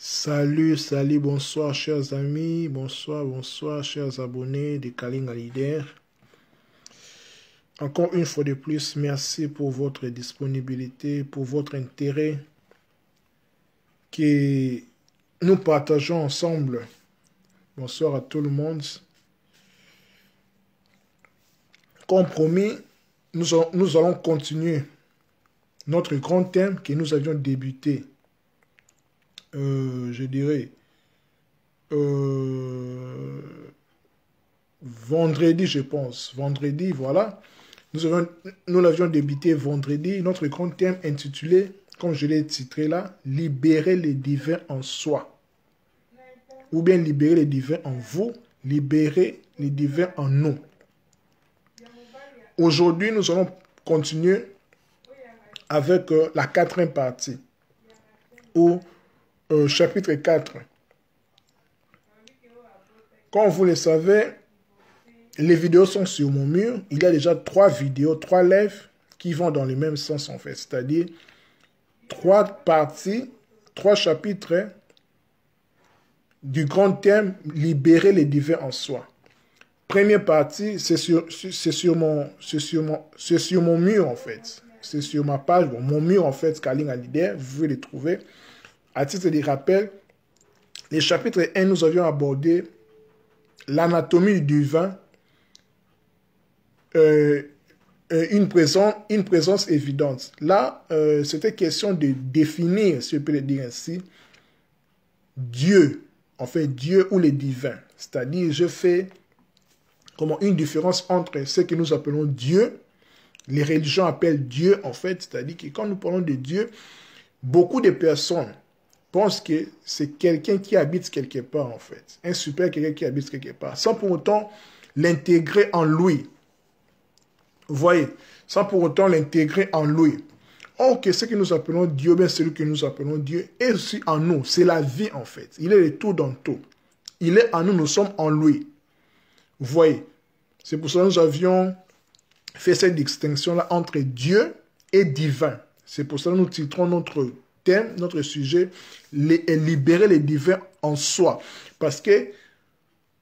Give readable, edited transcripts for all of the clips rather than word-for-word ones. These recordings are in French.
Salut, salut, bonsoir chers amis, bonsoir, bonsoir chers abonnés de Kalinga Leader. Encore une fois de plus, merci pour votre disponibilité, pour votre intérêt que nous partageons ensemble. Bonsoir à tout le monde. Comme promis, nous allons continuer notre grand thème que nous avions débuté. Je dirais, vendredi, je pense. Vendredi, voilà. Nous l'avions débuté vendredi. Notre grand thème intitulé, comme je l'ai titré là, « Libérer les divins en soi ». Ou bien « Libérer les divins en vous », « Libérer les divins en nous ». Aujourd'hui, nous allons continuer avec la 4e partie, ou chapitre 4. Comme vous le savez, les vidéos sont sur mon mur. Il y a déjà 3 vidéos, 3 lives qui vont dans le même sens en fait. C'est-à-dire 3 parties, 3 chapitres du grand thème « Libérer les divins en soi ». Première partie, c'est sur mon mur en fait. C'est sur ma page, bon, mon mur en fait, Kalinga Leader, vous pouvez les trouver. À titre de rappel, les chapitres 1, nous avions abordé l'anatomie du divin, une présence évidente. Là, c'était question de définir, si je peux le dire ainsi, Dieu, en fait Dieu ou les divins. C'est-à-dire, je fais comment une différence entre ce que nous appelons Dieu, les religions appellent Dieu en fait, c'est-à-dire que quand nous parlons de Dieu, beaucoup de personnes pense que c'est quelqu'un qui habite quelque part, en fait. Un super quelqu'un qui habite quelque part. Sans pour autant l'intégrer en lui. Vous voyez? Sans pour autant l'intégrer en lui. Or, que ce que nous appelons Dieu, bien celui que nous appelons Dieu, est aussi en nous. C'est la vie, en fait. Il est le tout dans tout. Il est en nous, nous sommes en lui. Vous voyez? C'est pour ça que nous avions fait cette distinction-là entre Dieu et divin. C'est pour ça que nous titrons notre thème, notre sujet, libérer les divins en soi. Parce que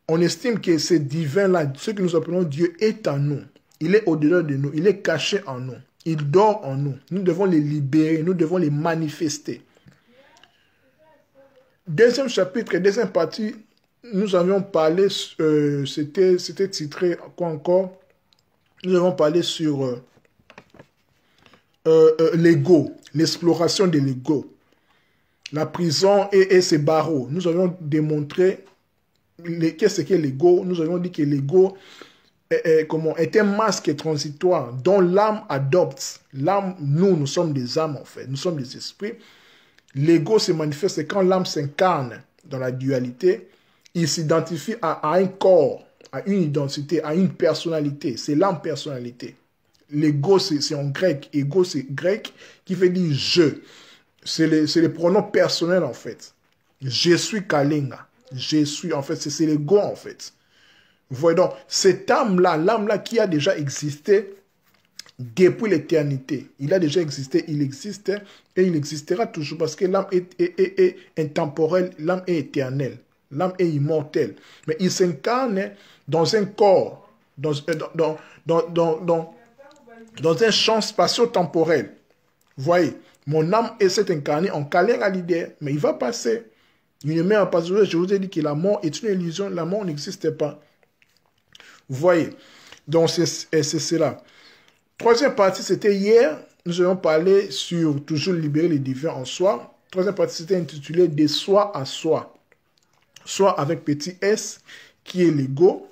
on estime que ce divin-là, ce que nous appelons Dieu, est en nous. Il est au-delà de nous. Il est caché en nous. Il dort en nous. Nous devons les libérer. Nous devons les manifester. Deuxième chapitre, deuxième partie, nous avions parlé, c'était titré, quoi encore? Nous avons parlé sur l'ego, l'exploration de l'ego, la prison et ses barreaux. Nous avions démontré qu'est-ce qu'est l'ego. Nous avions dit que l'ego est un masque transitoire dont l'âme adopte. L'âme, nous sommes des âmes en fait, nous sommes des esprits. L'ego se manifeste quand l'âme s'incarne dans la dualité. Il s'identifie à un corps, à une identité, à une personnalité. C'est l'âme personnalité. L'ego, c'est en grec. Ego, c'est grec qui veut dire je. C'est les pronoms personnels en fait. Je suis Kalinga. Je suis, en fait, c'est l'ego en fait. Vous voyez donc, cette âme-là, l'âme-là qui a déjà existé depuis l'éternité. Il a déjà existé, il existe et il existera toujours parce que l'âme est intemporelle, l'âme est éternelle. L'âme est immortelle. Mais il s'incarne dans un corps, dans un champ spatio-temporel. Vous voyez, mon âme s'est incarnée en câlin à l'idée, mais il va passer. Il ne met en pas. Je vous ai dit que la mort est une illusion, la mort n'existe pas. Vous voyez, donc c'est cela. Troisième partie, c'était hier, nous avons parlé sur toujours libérer les divins en soi. Troisième partie, c'était intitulé de soi à soi. Soi avec petit s, qui est l'ego,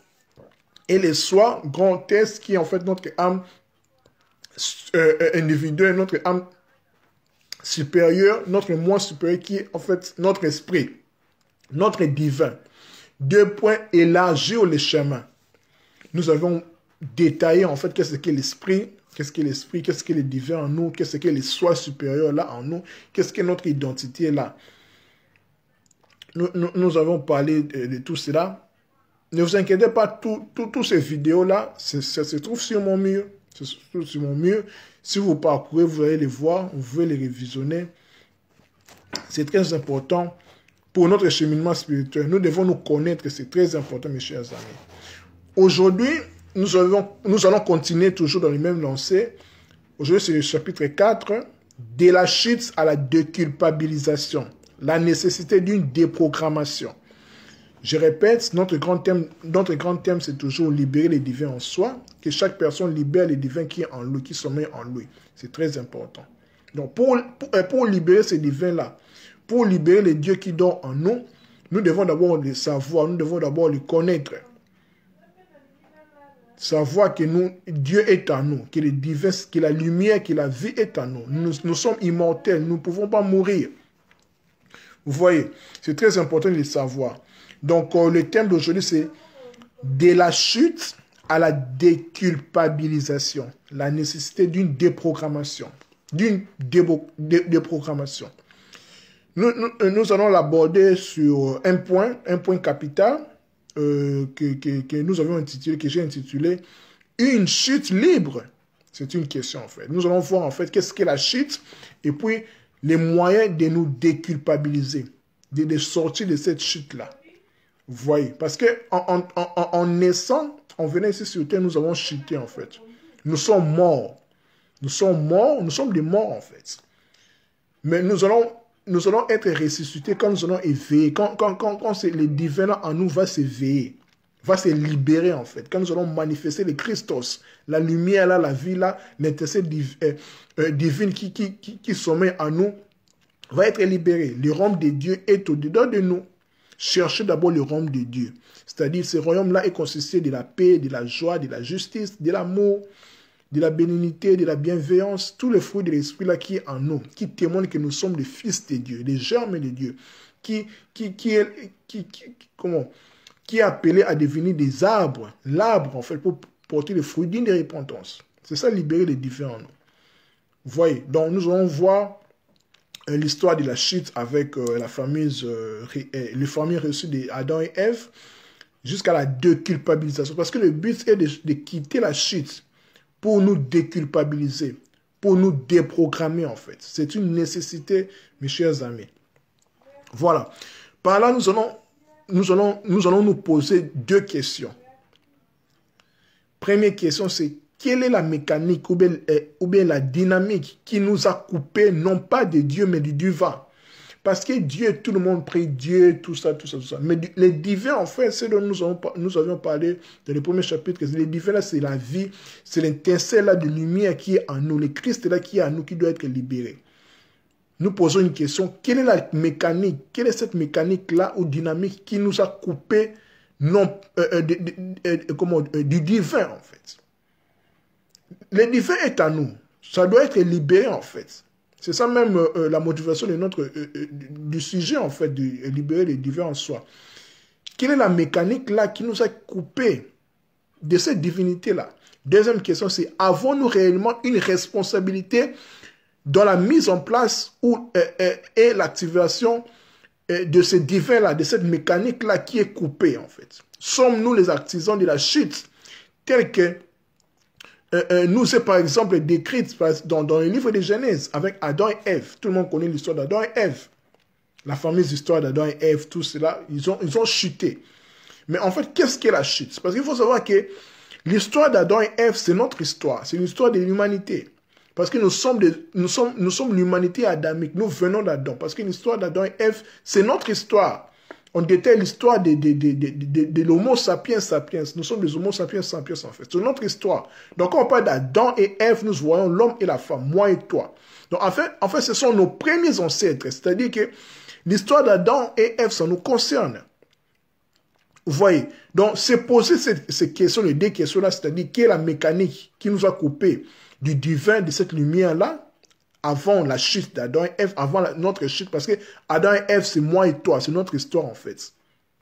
et le soi, grand S, qui est en fait notre âme individuelle, notre âme supérieure, notre moi supérieur, qui est en fait notre esprit, notre divin. Deux points, élargir les chemins. Nous avons détaillé en fait qu'est-ce que l'esprit, qu'est-ce que l'esprit, qu'est-ce que le divin en nous, qu'est-ce que les soi supérieurs là en nous, qu'est-ce que notre identité là. Nous avons parlé de tout cela. Ne vous inquiétez pas, toutes ces vidéos-là, ça se trouve sur mon mur. Ça se trouve sur mon mur. Si vous parcourez, vous allez les voir, vous pouvez les révisionner. C'est très important pour notre cheminement spirituel. Nous devons nous connaître, c'est très important, mes chers amis. Aujourd'hui, nous allons continuer toujours dans le même lancé. Aujourd'hui, c'est le chapitre 4, de la chute à la déculpabilisation, la nécessité d'une déprogrammation. Je répète, notre grand thème, c'est toujours libérer les divins en soi, que chaque personne libère les divins qui est en lui, qui sommeillent en lui. C'est très important. Donc, pour libérer ces divins-là, pour libérer les dieux qui dorment en nous, nous devons d'abord les savoir, nous devons d'abord les connaître. Savoir que Dieu est en nous, que les divins, que la lumière, que la vie est en nous. Nous sommes immortels, nous ne pouvons pas mourir. Vous voyez, c'est très important de le savoir. Donc, le thème d'aujourd'hui, c'est de la chute à la déculpabilisation, la nécessité d'une déprogrammation, déprogrammation. Nous allons l'aborder sur un point capital que nous avions intitulé, que j'ai intitulé « Une chute libre ». C'est une question, en fait. Nous allons voir, en fait, qu'est-ce qu'est la chute et puis les moyens de nous déculpabiliser, de sortir de cette chute-là. Vous voyez, parce qu'en naissant, on venait ici sur terre, nous avons chuté en fait. Nous sommes morts. Nous sommes morts, nous sommes des morts en fait. Mais nous allons être ressuscités quand nous allons éveiller, quand le divin là en nous va s'éveiller, va se libérer en fait. Quand nous allons manifester le Christos, la lumière là, la vie là, l'intensité divine qui sommeille en nous, va être libéré. Le royaume de Dieu est au-dedans de nous. Cherchez d'abord le royaume de Dieu. C'est-à-dire, ce royaume-là est constitué de la paix, de la joie, de la justice, de l'amour, de la bénignité, de la bienveillance, tous les fruits de l'esprit-là qui est en nous, qui témoignent que nous sommes les fils de Dieu, les germes de Dieu, qui est appelé à devenir des arbres, l'arbre, en fait, pour porter les fruits dignes de repentance. C'est ça, libérer les divins en nous. Vous voyez, donc nous allons voir l'histoire de la chute avec les familles reçues d'Adam et Ève jusqu'à la déculpabilisation. Parce que le but est de quitter la chute pour nous déculpabiliser, pour nous déprogrammer en fait. C'est une nécessité, mes chers amis. Voilà. Par là, nous allons nous poser deux questions. Première question, c'est quelle est la mécanique ou bien la dynamique qui nous a coupé, non pas de Dieu, mais du divin? Parce que Dieu, tout le monde prie Dieu, tout ça. Mais les divins, en fait, c'est dont nous avions parlé dans le premier chapitre. Les divins, là, c'est la vie, c'est l'intincelle là de lumière qui est en nous, le Christ là qui est en nous, qui doit être libéré. Nous posons une question, quelle est la mécanique, quelle est cette mécanique-là ou dynamique qui nous a coupé du divin, en fait? Le divin est à nous. Ça doit être libéré, en fait. C'est ça même la motivation de du sujet, en fait, de libérer le divin en soi. Quelle est la mécanique là qui nous a coupé de cette divinité-là? Deuxième question, c'est avons-nous réellement une responsabilité dans la mise en place et l'activation de ce divin-là, de cette mécanique-là qui est coupée, en fait? Sommes-nous les artisans de la chute telle que nous, c'est par exemple décrite dans le livre de Genèse avec Adam et Ève. Tout le monde connaît l'histoire d'Adam et Ève. La fameuse histoire d'Adam et Ève, tout cela, ils ont chuté. Mais en fait, qu'est-ce qu'est la chute? Parce qu'il faut savoir que l'histoire d'Adam et Ève, c'est notre histoire. C'est l'histoire de l'humanité. Parce que nous sommes l'humanité adamique. Nous venons d'Adam. Parce que l'histoire d'Adam et Ève, c'est notre histoire. On détaille l'histoire de l'homo sapiens sapiens. Nous sommes des homo sapiens sapiens en fait. C'est notre histoire. Donc quand on parle d'Adam et Ève, nous voyons l'homme et la femme, moi et toi. Donc en fait, ce sont nos premiers ancêtres. C'est-à-dire que l'histoire d'Adam et Ève, ça nous concerne. Vous voyez? Donc c'est poser ces questions, les deux questions-là, c'est-à-dire quelle est la mécanique qui nous a coupé du divin, de cette lumière-là, avant la chute d'Adam et Ève, avant notre chute, parce que Adam et Ève, c'est moi et toi, c'est notre histoire en fait,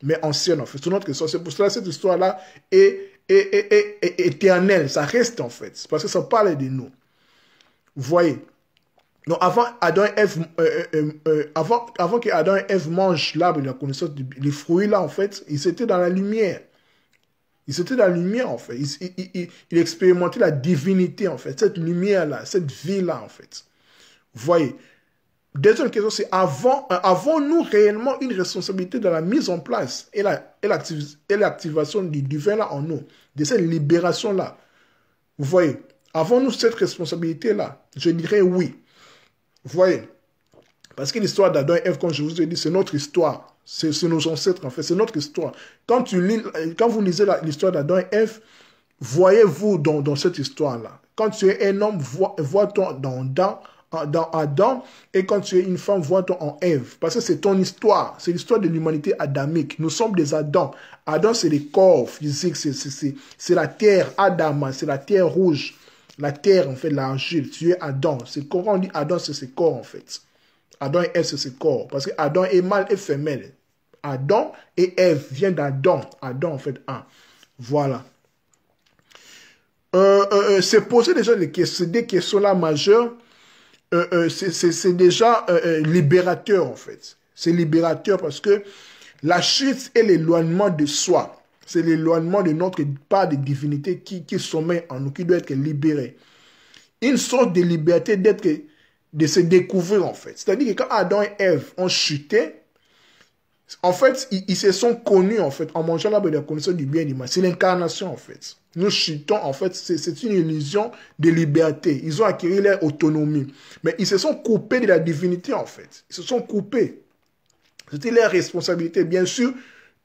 mais ancienne en fait, c'est notre histoire. C'est pour cela que cette histoire-là est éternelle, ça reste en fait, parce que ça parle de nous. Vous voyez? Donc avant Adam et Ève, avant que Adam et Ève mangent l'arbre de la connaissance, les fruits là en fait, ils étaient dans la lumière. Ils étaient dans la lumière, en fait. Ils expérimentaient la divinité, en fait. Cette lumière-là, cette vie-là, en fait. Vous voyez. Deuxième question, c'est avons-nous réellement une responsabilité dans la mise en place et l'activation du divin-là en nous, de cette libération-là? Vous voyez. Avons-nous cette responsabilité-là? Je dirais oui. Vous voyez. Parce que l'histoire d'Adam et Ève, comme je vous ai dit, c'est notre histoire. C'est nos ancêtres, en fait. C'est notre histoire. Quand vous lisez l'histoire d'Adam et Ève, voyez-vous dans cette histoire-là. Quand tu es un homme, vois-toi dans Adam, et quand tu es une femme, vois-toi en Ève. Parce que c'est ton histoire. C'est l'histoire de l'humanité adamique. Nous sommes des Adam. Adam, c'est les corps physiques. C'est la terre, Adam, c'est la terre rouge. La terre, en fait, l'argile. Tu es Adam. Quand on dit Adam, c'est ses corps, en fait. Adam et Ève, c'est ses corps. Parce que Adam est mâle et femelle. Adam et Ève viennent d'Adam. Adam, en fait, un. Voilà. C'est poser déjà des questions-là majeures. C'est déjà libérateur, en fait. C'est libérateur parce que la chute est l'éloignement de soi. C'est l'éloignement de notre part de divinité qui sommeille en nous, qui doit être libéré. Une sorte de liberté de se découvrir, en fait. C'est-à-dire que quand Adam et Ève ont chuté, en fait, ils se sont connus, en fait, en mangeant l'arbre de la connaissance du bien et du mal. C'est l'incarnation, en fait. Nous chutons, en fait, c'est une illusion de liberté. Ils ont acquis leur autonomie. Mais ils se sont coupés de la divinité, en fait. Ils se sont coupés. C'était leur responsabilité. Bien sûr,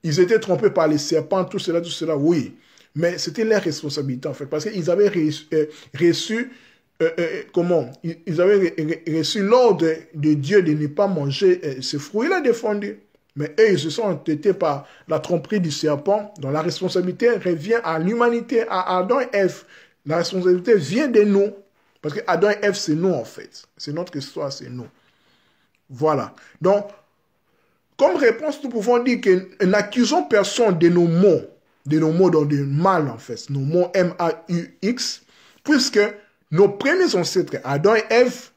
ils étaient trompés par les serpents, tout cela, oui. Mais c'était leur responsabilité, en fait. Parce qu'ils avaient reçu... ils avaient reçu l'ordre de Dieu de ne pas manger ce fruit-là défendu. Mais eux, ils se sont entêtés par la tromperie du serpent, dont la responsabilité revient à l'humanité, à Adam et Ève. La responsabilité vient de nous. Parce que Adam et Ève, c'est nous, en fait. C'est notre histoire, c'est nous. Voilà. Donc, comme réponse, nous pouvons dire que n'accusons personne de nos mots dans du mal, en fait. Nos mots M-A-U-X, puisque nos premiers ancêtres, Adam et Ève,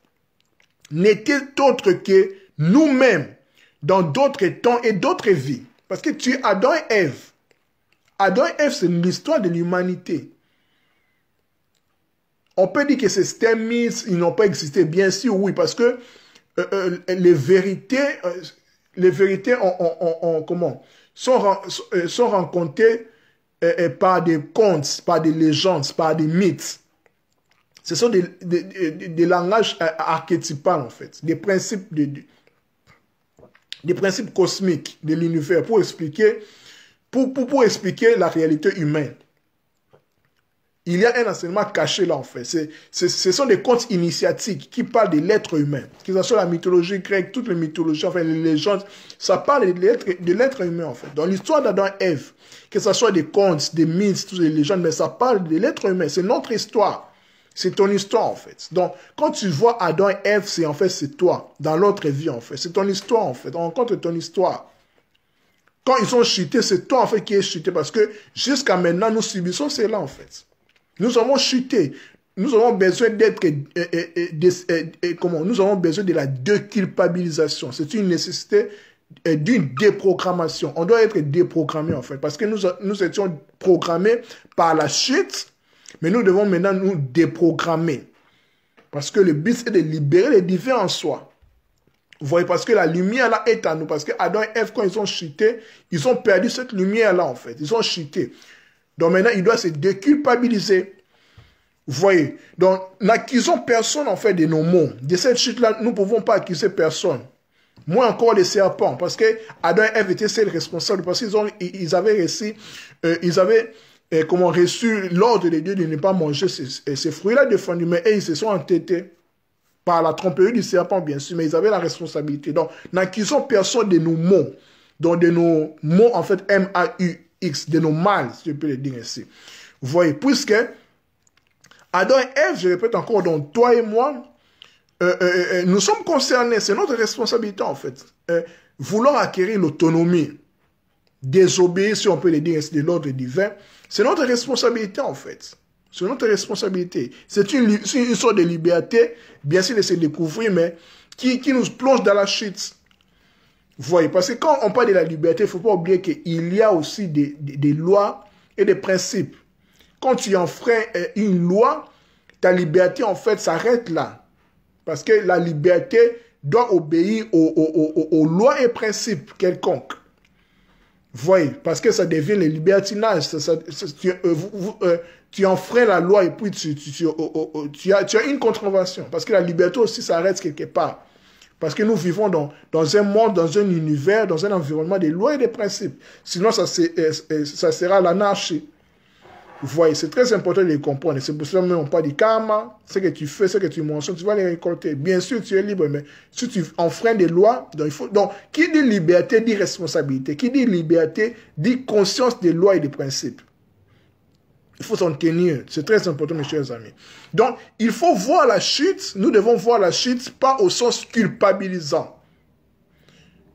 n'étaient autres que nous-mêmes, dans d'autres temps et d'autres vies. Parce que tu es Adam et Ève. Adam et Ève, c'est l'histoire de l'humanité. On peut dire que ces systèmes, ils n'ont pas existé. Bien sûr, oui, parce que les vérités sont rencontrées par des contes, par des légendes, par des mythes. Ce sont des langages archétypaux, en fait, des principes cosmiques de l'univers pour expliquer la réalité humaine. Il y a un enseignement caché là, en fait. Ce sont des contes initiatiques qui parlent de l'être humain. Que ce soit la mythologie grecque, toutes les mythologies, enfin les légendes, ça parle de l'être humain, en fait. Dans l'histoire d'Adam et Ève, que ce soit des contes, des mythes, toutes les légendes, mais ça parle de l'être humain. C'est notre histoire. C'est ton histoire, en fait. Donc, quand tu vois Adam et Ève, c'est toi, dans l'autre vie, en fait. C'est ton histoire, en fait. On rencontre ton histoire. Quand ils ont chuté, c'est toi, en fait, qui es chuté. Parce que jusqu'à maintenant, nous subissons cela, en fait. Nous avons chuté. Nous avons besoin nous avons besoin de la déculpabilisation. C'est une nécessité d'une déprogrammation. On doit être déprogrammé, en fait. Parce que nous étions programmés par la chute. Mais nous devons maintenant nous déprogrammer. Parce que le but, c'est de libérer les divins en soi. Vous voyez, parce que la lumière là est en nous. Parce que Adam et Ève, quand ils ont chuté, ils ont perdu cette lumière là en fait. Ils ont chuté. Donc maintenant, ils doivent se déculpabiliser. Vous voyez. Donc, n'accusons personne en fait de nos maux. De cette chute là, nous ne pouvons pas accuser personne. Moins encore les serpents. Parce que Adam et Ève étaient seuls responsables. Parce qu'ils avaient reçu, reçu l'ordre de Dieu de ne pas manger ces fruits-là défendus. Mais ils se sont entêtés. Par la tromperie du serpent, bien sûr, mais ils avaient la responsabilité. Donc, n'accusons personne de nos maux. Donc, de nos maux, en fait, M-A-U-X, de nos mal, si je peux le dire ainsi. Vous voyez, puisque Adam et Ève, je répète encore, donc toi et moi, nous sommes concernés, c'est notre responsabilité, en fait. Vouloir acquérir l'autonomie, désobéir, si on peut le dire ainsi, de l'ordre divin, c'est notre responsabilité, en fait. C'est notre responsabilité. C'est une sorte de liberté, bien sûr, de se découvrir, mais qui nous plonge dans la chute. Vous voyez, parce que quand on parle de la liberté, il ne faut pas oublier qu'il y a aussi des lois et des principes. Quand tu enfreins une loi, ta liberté, en fait, s'arrête là. Parce que la liberté doit obéir aux lois et principes quelconques. Vous voyez, parce que ça devient le libertinage. Tu enfreins la loi et puis tu as une contravention. Parce que la liberté aussi s'arrête quelque part. Parce que nous vivons dans un monde, dans un univers, dans un environnement de lois et de principes. Sinon, ça sera l'anarchie. Vous voyez, c'est très important de les comprendre. C'est pour cela que on parle du karma. Ce que tu fais, ce que tu mentionnes, tu vas les récolter. Bien sûr, tu es libre, mais si tu enfreins des lois, donc qui dit liberté dit responsabilité. Qui dit liberté dit conscience des lois et des principes. Il faut s'en tenir. C'est très important, mes chers amis. Donc, il faut voir la chute. Nous devons voir la chute pas au sens culpabilisant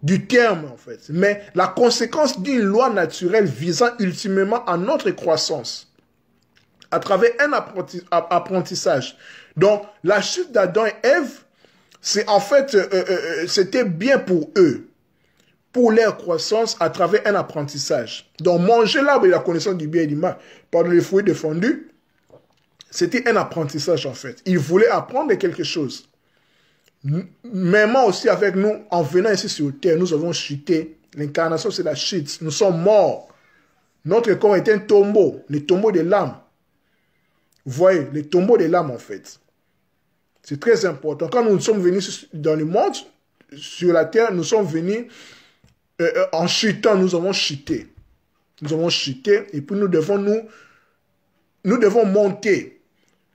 du terme, en fait, mais la conséquence d'une loi naturelle visant ultimement à notre croissance à travers un apprentissage. Donc, la chute d'Adam et Ève, c'est en fait, c'était bien pour eux, pour leur croissance à travers un apprentissage. Donc, manger l'arbre de la connaissance du bien et du mal par les fruits défendus, c'était un apprentissage en fait. Ils voulaient apprendre quelque chose. Même aussi avec nous, en venant ici sur terre, nous avons chuté. L'incarnation, c'est la chute. Nous sommes morts. Notre corps est un tombeau, le tombeau de l'âme. Vous voyez, le tombeau de l'âme en fait. C'est très important. Quand nous sommes venus dans le monde, sur la terre, nous sommes venus en chutant, nous avons chuté. Nous avons chuté et puis nous devons monter.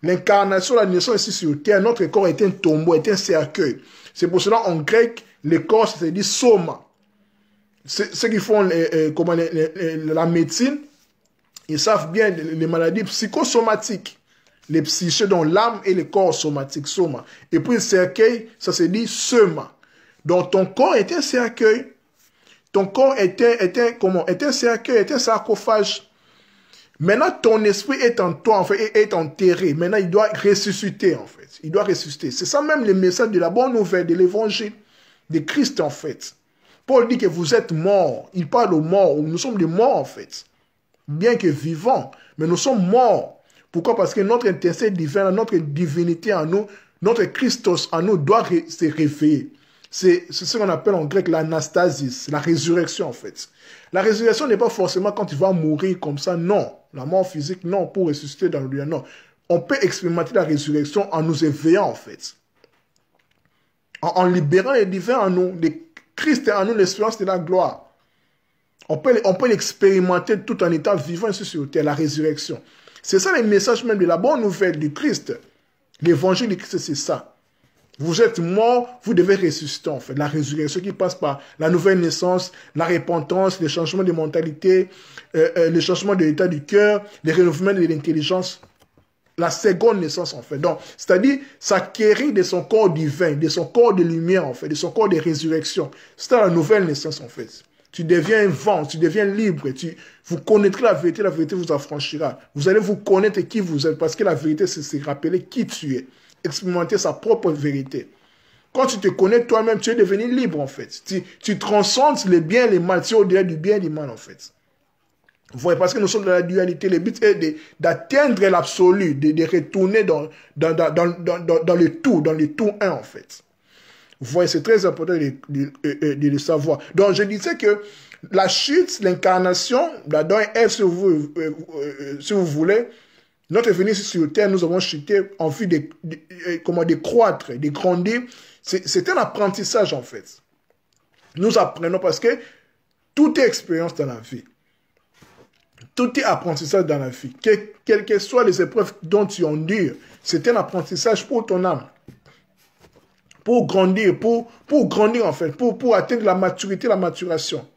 L'incarnation, la naissance ici sur terre, notre corps est un tombeau, est un cercueil. C'est pour cela en grec, le corps, c'est dit soma. Ceux qui font la médecine, ils savent bien les maladies psychosomatiques. Les psychés, dont l'âme et le corps somatique, soma. Et puis le cercueil, ça se dit sema. Donc ton corps est un cercueil. Ton corps est un cercueil, est un sarcophage. Maintenant, ton esprit est en toi, en fait, est enterré. Maintenant, il doit ressusciter, en fait. Il doit ressusciter. C'est ça même le message de la bonne nouvelle, de l'évangile de Christ, en fait. Paul dit que vous êtes morts. Il parle aux morts. Nous sommes des morts, en fait. Bien que vivants, mais nous sommes morts. Pourquoi? Parce que notre intensité divine, notre divinité en nous, notre Christos en nous doit se réveiller. C'est ce qu'on appelle en grec l'anastasis, la résurrection en fait. La résurrection n'est pas forcément quand tu vas mourir comme ça, non. La mort physique, non, pour ressusciter dans le lieu, non. On peut expérimenter la résurrection en nous éveillant en fait. En libérant les divins en nous, le Christ en nous, l'espérance de la gloire. On peut l'expérimenter tout en étant vivant ici sur terre, la résurrection. C'est ça le message même de la bonne nouvelle du Christ. L'évangile du Christ, c'est ça. Vous êtes morts, vous devez ressusciter en fait. La résurrection qui passe par la nouvelle naissance, la repentance, le changement de mentalité, le changement de l'état du cœur, le renouvellement de l'intelligence. La seconde naissance en fait. Donc, c'est-à-dire s'acquérir de son corps divin, de son corps de lumière en fait, de son corps de résurrection. C'est la nouvelle naissance en fait. Tu deviens un vent, tu deviens libre, vous connaîtrez la vérité vous affranchira. Vous allez vous connaître qui vous êtes, parce que la vérité, c'est se rappeler qui tu es, expérimenter sa propre vérité. Quand tu te connais toi-même, tu es devenu libre en fait. Tu transcendes les biens et les mal, tu es au-delà du bien et du mal en fait. Vous voyez, parce que nous sommes dans la dualité, le but est d'atteindre l'absolu, de retourner dans le tout un en fait. Vous voyez, c'est très important de le savoir. Donc, je disais que la chute, l'incarnation, d'Adam et Ève, si vous voulez, notre venue sur terre, nous avons chuté en vue de croître, de grandir. C'est un apprentissage, en fait. Nous apprenons parce que tout est expérience dans la vie. Tout est apprentissage dans la vie. Quelles que soient les épreuves dont tu endures, c'est un apprentissage pour ton âme. Pour grandir, pour grandir, en fait, pour atteindre la maturité, la maturation.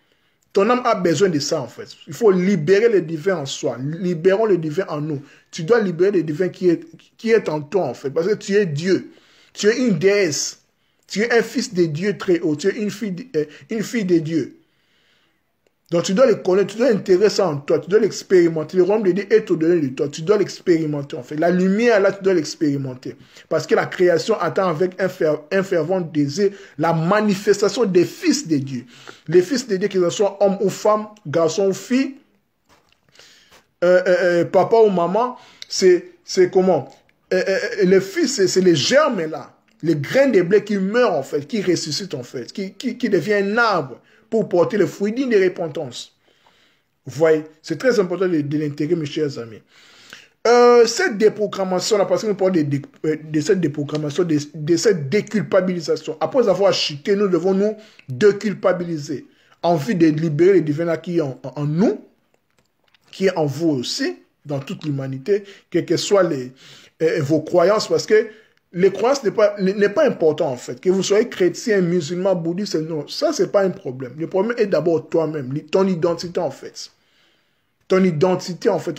Ton âme a besoin de ça, en fait. Il faut libérer le divin en soi. Libérons le divin en nous. Tu dois libérer le divin qui est en toi, en fait. Parce que tu es Dieu. Tu es une déesse. Tu es un fils de Dieu très haut. Tu es une fille de Dieu. Donc tu dois le connaître, tu dois intégrer ça en toi. Tu dois l'expérimenter. Le royaume de Dieu est au-delà de toi. Tu dois l'expérimenter, en fait. La lumière, là, tu dois l'expérimenter. Parce que la création attend avec un fervent désir la manifestation des fils de Dieu. Les fils de Dieu, qu'ils soient hommes ou femmes, garçons ou filles, papa ou maman, c'est comment? Les fils, c'est les germes là, les grains de blé qui meurent en fait, qui ressuscitent en fait, qui devient un arbre pour porter le fruit digne de repentance. Vous voyez, c'est très important de l'intégrer, mes chers amis. Cette déprogrammation là, parce que nous parlons de cette déprogrammation, de cette déculpabilisation. Après avoir chuté, nous devons nous déculpabiliser en vue de libérer le divin là qui est en nous, qui est en vous aussi, dans toute l'humanité, quelles que soient vos croyances, parce que les croyances n'est pas important en fait. Que vous soyez chrétien, musulman, bouddhiste, non, ça c'est pas un problème. Le problème est d'abord toi-même, ton identité en fait. Ton identité en fait,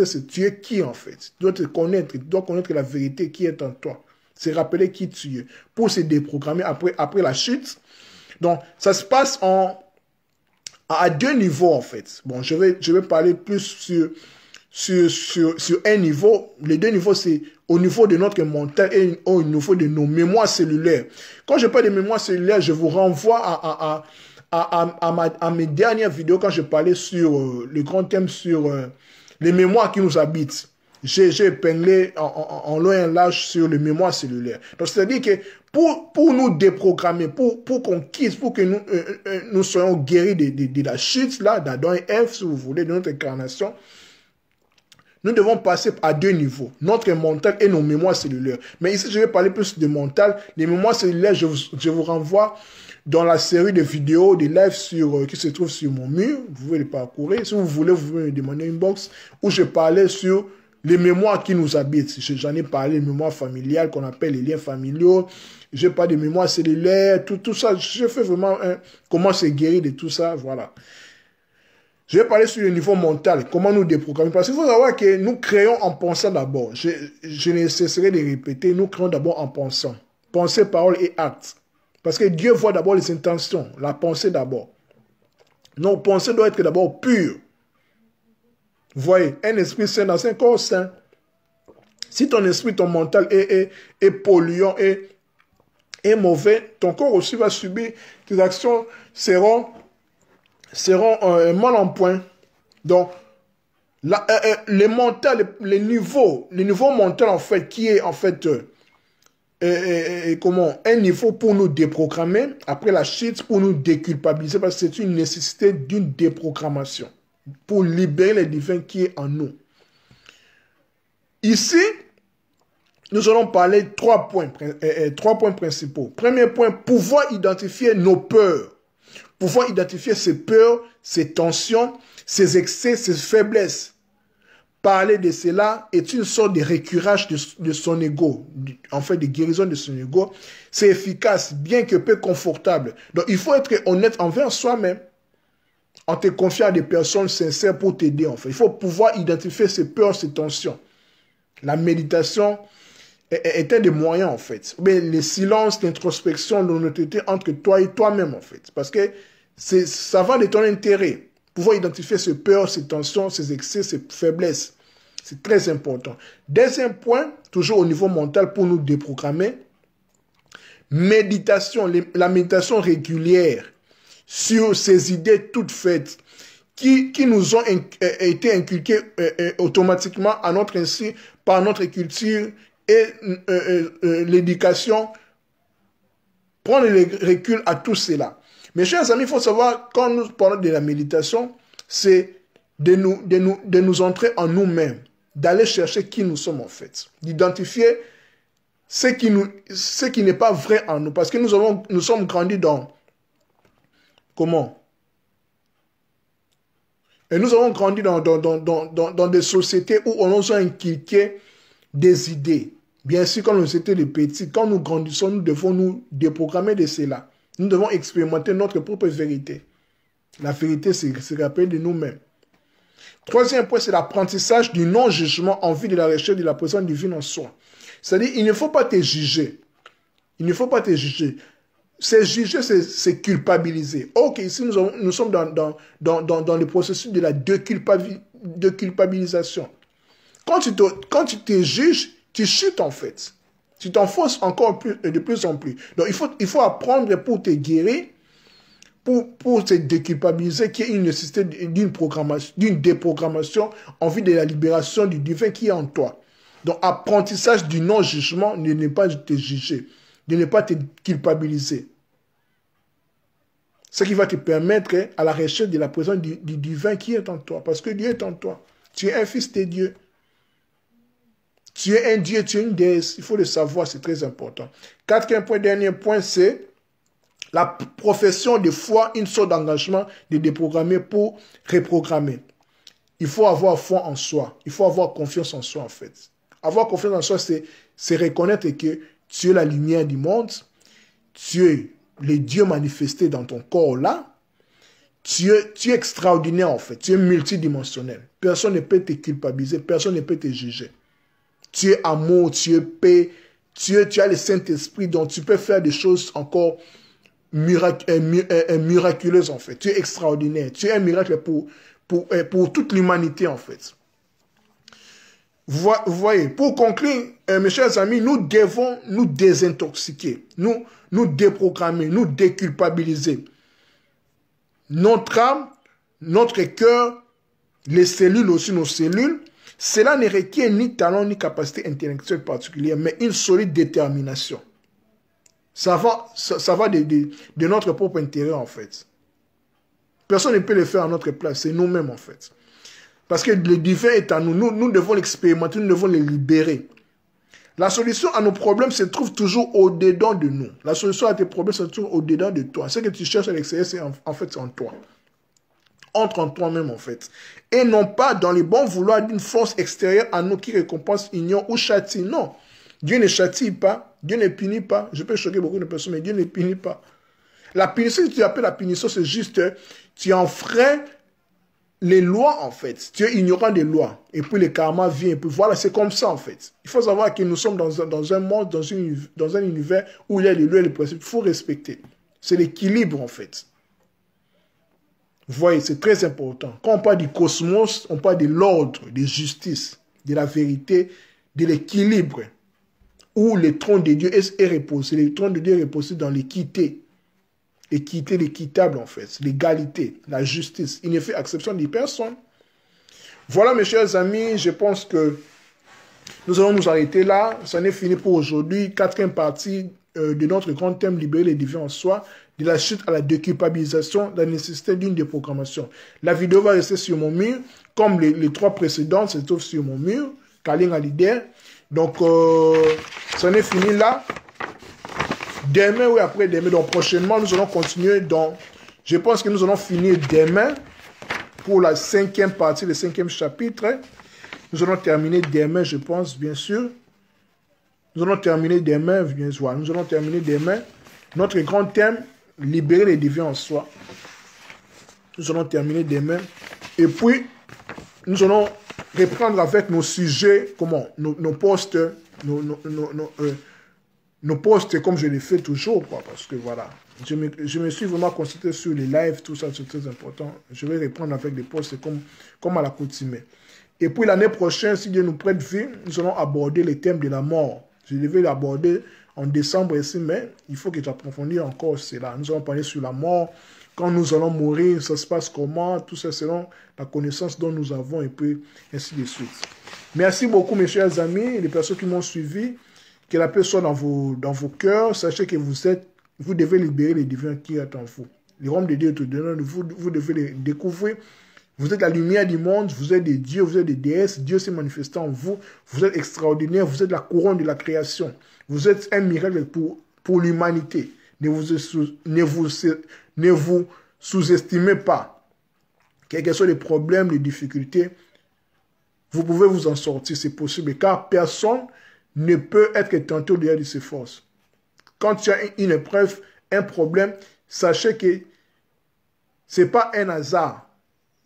c'est tu es qui en fait. Tu dois te connaître, tu dois connaître la vérité qui est en toi. C'est rappeler qui tu es. Pour se déprogrammer après la chute. Donc ça se passe à deux niveaux en fait. Bon, je vais parler plus sur un niveau. Les deux niveaux, c'est au niveau de notre mental et au niveau de nos mémoires cellulaires. Quand je parle de mémoires cellulaires, je vous renvoie à mes dernières vidéos quand je parlais sur le grand thème sur les mémoires qui nous habitent. J'ai épinglé en long et en large sur les mémoires cellulaires. Donc, c'est-à-dire que pour nous déprogrammer, pour qu'on quitte, pour que nous soyons guéris de la chute, là, d'Adam et Ève, si vous voulez, de notre incarnation, nous devons passer à deux niveaux, notre mental et nos mémoires cellulaires. Mais ici, je vais parler plus de mental. Les mémoires cellulaires, je vous renvoie dans la série de vidéos, de lives qui se trouvent sur mon mur. Vous pouvez les parcourir. Si vous voulez, vous pouvez me demander une box où je parlais sur les mémoires qui nous habitent. J'en ai parlé, les mémoires familiales qu'on appelle les liens familiaux. Je parle des mémoires cellulaires, tout ça. Je fais vraiment comment se guérir de tout ça. Voilà. Je vais parler sur le niveau mental, comment nous déprogrammer. Parce qu'il faut savoir que nous créons en pensant d'abord. Je ne cesserai de répéter, nous créons d'abord en pensant. Pensée, parole et acte. Parce que Dieu voit d'abord les intentions, la pensée d'abord. Nos pensées doivent être d'abord pures. Vous voyez, un esprit sain dans un corps sain. Si ton esprit, ton mental est polluant et mauvais, ton corps aussi va subir, tes actions seront mal en point. Donc, le niveau mental en fait, qui est en fait un niveau pour nous déprogrammer après la chute, pour nous déculpabiliser, parce que c'est une nécessité d'une déprogrammation pour libérer le divin qui est en nous. Ici, nous allons parler de trois points principaux. Premier point, pouvoir identifier nos peurs. Pouvoir identifier ses peurs, ses tensions, ses excès, ses faiblesses. Parler de cela est une sorte de récurage de son ego, en fait de guérison de son ego. C'est efficace, bien que peu confortable. Donc il faut être honnête envers soi-même, en te confiant à des personnes sincères pour t'aider en fait. Il faut pouvoir identifier ses peurs, ses tensions. La méditation est un des moyens en fait. Mais le silence, l'introspection, l'honnêteté entre toi et toi-même en fait. Parce que ça va de ton intérêt. Pouvoir identifier ses peurs, ses tensions, ses excès, ses faiblesses. C'est très important. Deuxième point, toujours au niveau mental pour nous déprogrammer. Méditation, la méditation régulière sur ces idées toutes faites qui nous ont été inculquées automatiquement à notre insu par notre culture et l'éducation prendre le recul à tout cela. Mes chers amis, il faut savoir, quand nous parlons de la méditation, c'est de nous entrer en nous-mêmes, d'aller chercher qui nous sommes en fait, d'identifier ce qui n'est pas vrai en nous, parce que nous sommes grandis dans, comment? Et nous avons grandi dans des sociétés où on nous a inculqué des idées. Bien sûr, quand nous étions des petits, quand nous grandissons, nous devons nous déprogrammer de cela. Nous devons expérimenter notre propre vérité. La vérité, c'est rappeler de nous-mêmes. Troisième point, c'est l'apprentissage du non-jugement en vue de la recherche de la présence divine en soi. C'est-à-dire, il ne faut pas te juger. Il ne faut pas te juger. C'est juger, c'est culpabiliser. Ok, ici, nous sommes dans le processus de la déculpabilisation. Quand tu te juges, tu chutes en fait. Tu t'enfonces encore plus, de plus en plus. Donc, il faut apprendre pour te guérir, pour te déculpabiliser, qu'il y ait une nécessité d'une déprogrammation en vue de la libération du divin qui est en toi. Donc, apprentissage du non-jugement, de ne pas te juger, de ne pas te culpabiliser. Ce qui va te permettre à la recherche de la présence du divin qui est en toi. Parce que Dieu est en toi. Tu es un fils de Dieu. Tu es un Dieu, tu es une déesse. Il faut le savoir, c'est très important. Quatrième point, dernier point, c'est la profession de foi, une sorte d'engagement de déprogrammer pour reprogrammer. Il faut avoir foi en soi. Il faut avoir confiance en soi, en fait. Avoir confiance en soi, c'est reconnaître que tu es la lumière du monde. Tu es le Dieu manifesté dans ton corps là. Tu es extraordinaire, en fait. Tu es multidimensionnel. Personne ne peut te culpabiliser. Personne ne peut te juger. Tu es amour, tu es paix. Tu as le Saint-Esprit, donc tu peux faire des choses encore miraculeuses, en fait. Tu es extraordinaire. Tu es un miracle pour toute l'humanité, en fait. Vous voyez, pour conclure, mes chers amis, nous devons nous désintoxiquer, nous déprogrammer, nous déculpabiliser. Notre âme, notre cœur, les cellules aussi, nos cellules, cela ne requiert ni talent ni capacité intellectuelle particulière, mais une solide détermination. Ça va de notre propre intérieur, en fait. Personne ne peut le faire à notre place, c'est nous-mêmes, en fait. Parce que le divin est en nous. Nous devons l'expérimenter, nous devons le libérer. La solution à nos problèmes se trouve toujours au-dedans de nous. La solution à tes problèmes se trouve au-dedans de toi. Ce que tu cherches à l'extérieur, c'est en fait en toi. Entre en toi-même, en fait. Et non pas dans les bons vouloirs d'une force extérieure à nous qui récompense, ignore ou châtie. Non. Dieu ne châtie pas. Dieu ne punit pas. Je peux choquer beaucoup de personnes, mais Dieu ne punit pas. La punition, si tu appelles la punition, c'est juste, tu enfreins les lois, en fait. Tu es ignorant des lois. Et puis le karma vient. Et puis voilà, c'est comme ça, en fait. Il faut savoir que nous sommes dans un monde, dans un univers où il y a les lois et les principes. Il faut respecter. C'est l'équilibre, en fait. Vous voyez, c'est très important. Quand on parle du cosmos, on parle de l'ordre, de justice, de la vérité, de l'équilibre. Où le trône de Dieu est reposé. Le trône de Dieu est reposé dans l'équité. L'équité, l'équitable en fait, l'égalité, la justice. Il ne fait exception de personne. Voilà mes chers amis, je pense que nous allons nous arrêter là. Ça n'est fini pour aujourd'hui. Quatrième partie de notre grand thème, libérer les divins en soi, de la chute à la déculpabilisation, la nécessité d'une déprogrammation. La vidéo va rester sur mon mur, comme les trois précédentes se trouvent sur mon mur, Kaling à l'idée. Donc, ça n'est fini là. Demain ou après-demain, donc prochainement, nous allons continuer dans... Je pense que nous allons finir demain pour la 5e partie, le 5e chapitre. Nous allons terminer demain, je pense, bien sûr. Nous allons terminer demain, bien sûr. Nous allons terminer demain. Notre grand thème, libérer les divins en soi. Nous allons terminer demain. Et puis, nous allons reprendre avec nos sujets, nos postes, nos posts comme je les fais toujours, quoi, parce que voilà, je me suis vraiment concentré sur les lives, tout ça, c'est très important. Je vais reprendre avec des posts comme à l'accoutumée. Et puis l'année prochaine, si Dieu nous prête vie, nous allons aborder le thème de la mort. Je devais l'aborder en décembre ici, mais il faut que tu approfondisses encore cela. Nous allons parler sur la mort, quand nous allons mourir, ça se passe comment, tout ça selon la connaissance dont nous avons, et puis ainsi de suite. Merci beaucoup mes chers amis, les personnes qui m'ont suivi. Que la paix soit dans vos cœurs. Sachez que vous êtes vous devez libérer les divins qui est en vous. Les royaumes de Dieu te donnent, vous devez les découvrir. Vous êtes la lumière du monde, vous êtes des dieux, vous êtes des déesses. Dieu s'est manifesté en vous. Vous êtes extraordinaire, vous êtes la couronne de la création. Vous êtes un miracle pour l'humanité. Ne vous sous-estimez pas. Quels que soient les problèmes, les difficultés, vous pouvez vous en sortir, c'est possible. Car personne ne peut être tenté au-delà de ses forces. Quand tu as une épreuve, un problème, sachez que ce n'est pas un hasard.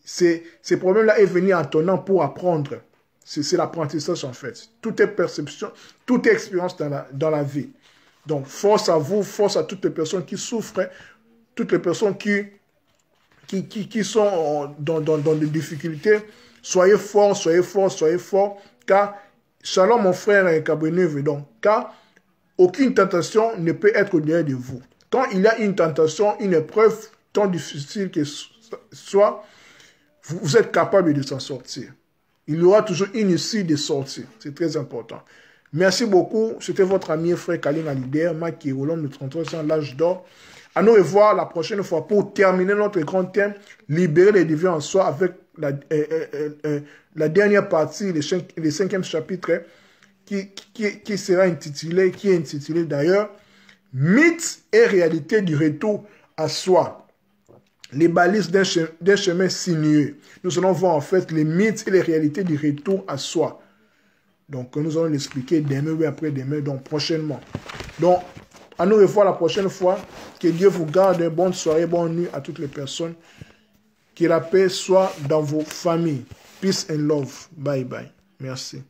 Ces problèmes-là est venu en ton nom pour apprendre. C'est l'apprentissage en fait. Tout est perception, tout est expérience dans la vie. Donc, force à vous, force à toutes les personnes qui souffrent, toutes les personnes qui sont dans des difficultés. Soyez forts, soyez forts, soyez forts. Car, shalom mon frère Kabreneuve, donc, car aucune tentation ne peut être au-delà de vous. Quand il y a une tentation, une épreuve, tant difficile que soit, vous êtes capable de s'en sortir. Il y aura toujours une issue de sortie. C'est très important. Merci beaucoup. C'était votre ami et frère Kaling Alider, Maki Roland, le 33 ans, l'âge d'or. À nous revoir la prochaine fois pour terminer notre grand thème, libérer les divins en soi avec la dernière partie, le 5e chapitre, qui sera intitulé, qui est intitulé d'ailleurs, mythe et réalité du retour à soi. Les balises d'un chemin sinueux. Nous allons voir en fait les mythes et les réalités du retour à soi. Donc nous allons l'expliquer demain ou après-demain, donc prochainement. Donc, à nous revoir la prochaine fois. Que Dieu vous garde. Bonne soirée, bonne nuit à toutes les personnes. Que la paix soit dans vos familles. Peace and love. Bye bye. Merci.